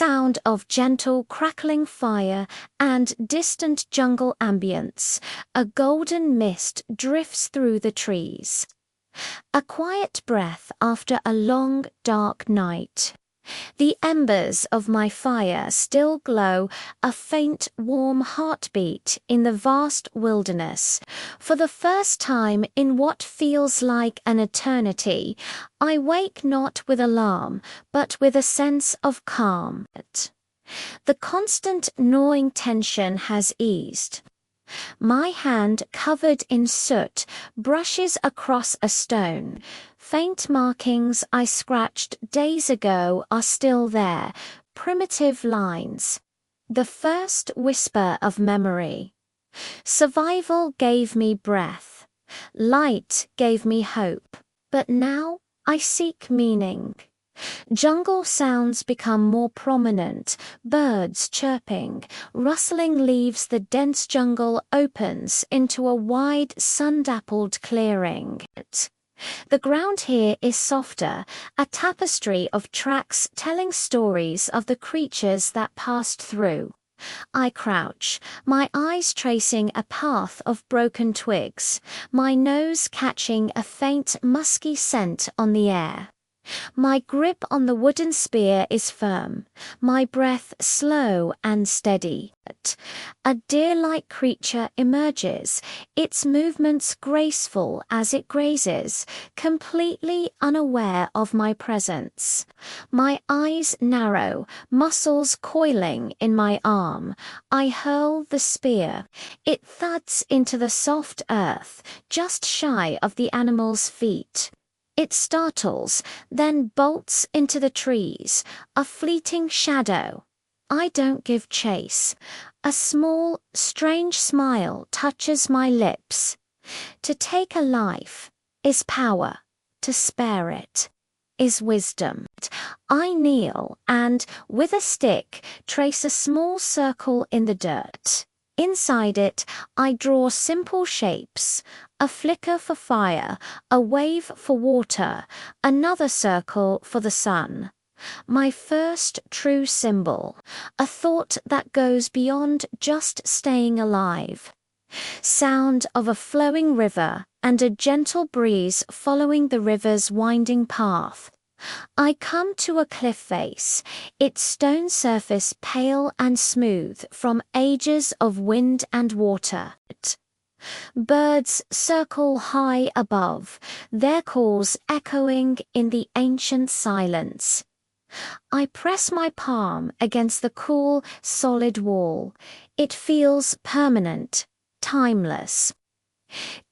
sound of gentle crackling fire and distant jungle ambience. A golden mist drifts through the trees. A quiet breath after a long, dark night. The embers of my fire still glow, a faint, warm heartbeat in the vast wilderness. For the first time in what feels like an eternity, I wake not with alarm, but with a sense of calm. The constant gnawing tension has eased. My hand, covered in soot, brushes across a stone. Faint markings I scratched days ago are still there, primitive lines. The first whisper of memory. Survival gave me breath. Light gave me hope. But now I seek meaning. Jungle sounds become more prominent, birds chirping, rustling leaves. The dense jungle opens into a wide, sun-dappled clearing. The ground here is softer, a tapestry of tracks telling stories of the creatures that passed through. I crouch, my eyes tracing a path of broken twigs, my nose catching a faint musky scent on the air. My grip on the wooden spear is firm, my breath slow and steady. A deer-like creature emerges, its movements graceful as it grazes, completely unaware of my presence. My eyes narrow, muscles coiling in my arm. I hurl the spear. It thuds into the soft earth, just shy of the animal's feet. It startles, then bolts into the trees, a fleeting shadow. I don't give chase. A small, strange smile touches my lips. To take a life is power. To spare it is wisdom. I kneel and, with a stick, trace a small circle in the dirt. Inside it, I draw simple shapes. A flicker for fire, a wave for water, another circle for the sun. My first true symbol, a thought that goes beyond just staying alive. Sound of a flowing river and a gentle breeze following the river's winding path. I come to a cliff face, its stone surface pale and smooth from ages of wind and water. Birds circle high above, their calls echoing in the ancient silence. I press my palm against the cool, solid wall. It feels permanent, timeless.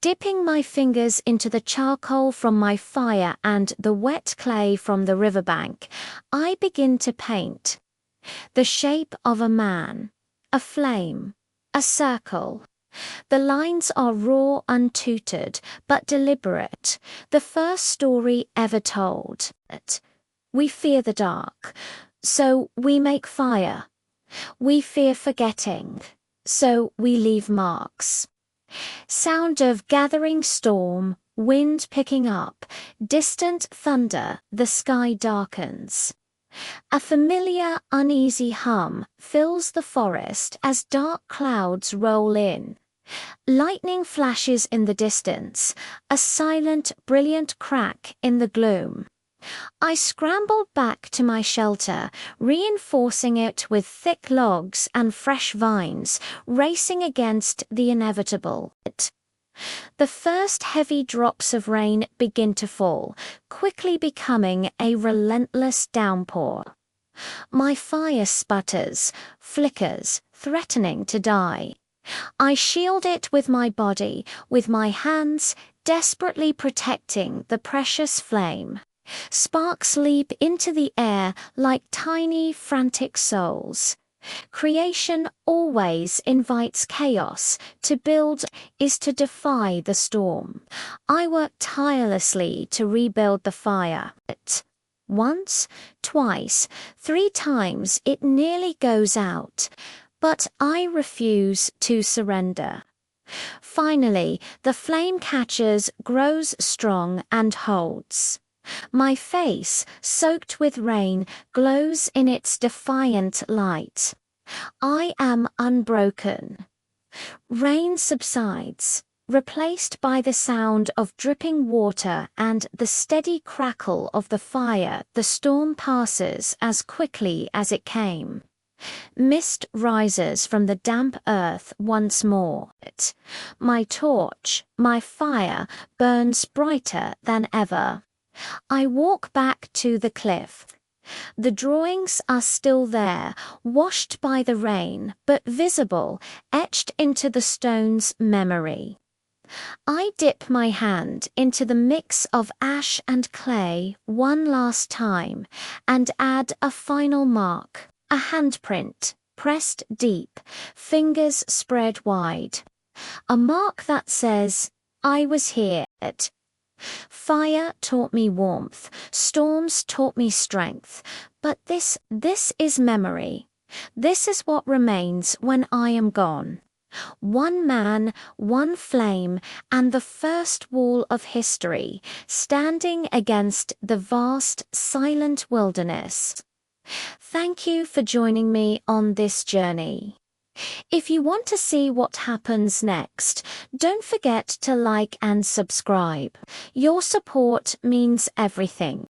Dipping my fingers into the charcoal from my fire and the wet clay from the riverbank, I begin to paint. The shape of a man, a flame, a circle. The lines are raw, untutored, but deliberate, the first story ever told. We fear the dark, so we make fire. We fear forgetting, so we leave marks. Sound of gathering storm, wind picking up, distant thunder, the sky darkens. A familiar, uneasy hum fills the forest as dark clouds roll in. Lightning flashes in the distance, a silent, brilliant crack in the gloom. I scrambled back to my shelter, reinforcing it with thick logs and fresh vines, racing against the inevitable. The first heavy drops of rain begin to fall, quickly becoming a relentless downpour. My fire sputters, flickers, threatening to die. I shield it with my body, with my hands desperately protecting the precious flame. Sparks leap into the air like tiny, frantic souls. Creation always invites chaos. To build is to defy the storm. I work tirelessly to rebuild the fire. Once, twice, 3 times it nearly goes out, but I refuse to surrender. Finally, the flame catches, grows strong and holds. My face, soaked with rain, glows in its defiant light. I am unbroken. Rain subsides, replaced by the sound of dripping water and the steady crackle of the fire. The storm passes as quickly as it came. Mist rises from the damp earth once more. My torch, my fire, burns brighter than ever. I walk back to the cliff. The drawings are still there, washed by the rain, but visible, etched into the stone's memory. I dip my hand into the mix of ash and clay one last time and add a final mark, a handprint, pressed deep, fingers spread wide. A mark that says, I was here. Fire taught me warmth, storms taught me strength, but this is memory. This is what remains when I am gone. One man, one flame, and the first wall of history, standing against the vast, silent wilderness. Thank you for joining me on this journey. If you want to see what happens next, don't forget to like and subscribe. Your support means everything.